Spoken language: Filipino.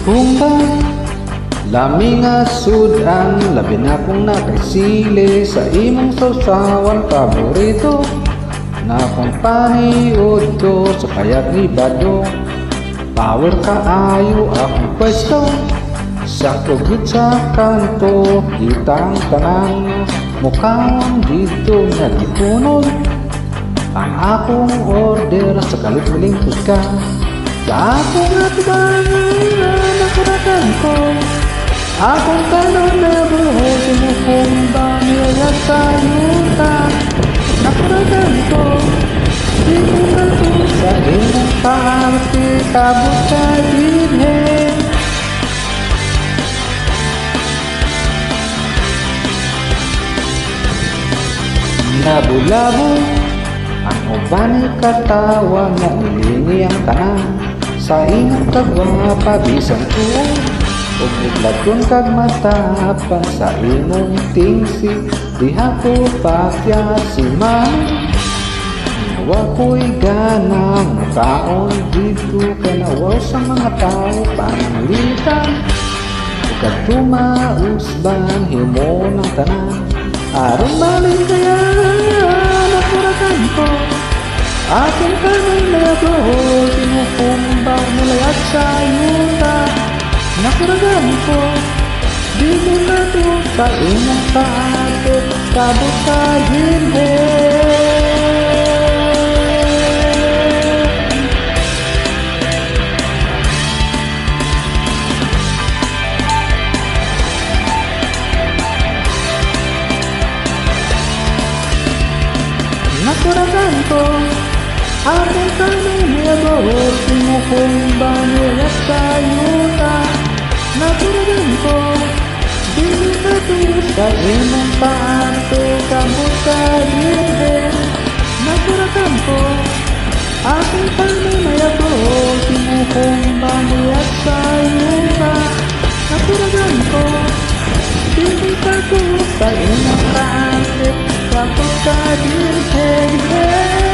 Kung ba laming asud ang labi na kong nakaisili sa imong sausawan paborito na kung paniod to sa payag ni Bado. Power kaayo akong pwesto sa kugit sa kanto, kitang tanan mukhang dito nagipunod ang akong order sa kalit-muling ka. Sa akong atubangan nakarakan ko, akong kanon na buhos sinukong bangiyat sa yuta. Nakarakan ko, di ko na to sa imong paampi kabot sa dinhe. Labo-labo ang ubani katawa nga ilingi ang tanan sa imong kagwapa bisan ko ug naglagon kag matapan sa imong tingsi diha ko pakya si man. Wa ko'y ganang makaon dito kay nawaw sa mga tao panglitan ug katumausban himo ng tanan aron malin kaya nakurakan ko. Aking kanang nagawa sinukumbang mulayat sa yuta. Nakurakan ko, di mo na to sa imong kaatid kabot sa ginhe. Nakurakan ko, aking kanang nagawa sinukumbang mulayat sa yuta. Nakurakan ko, di mo na to sa imong kaatid kabot sa ginhe. Nakurakan ko, aking kanang nagawa sinukumbang mulayat sa yuta. Nakurakan ko, di mo na to sa imong kaatid kabot sa ginhe.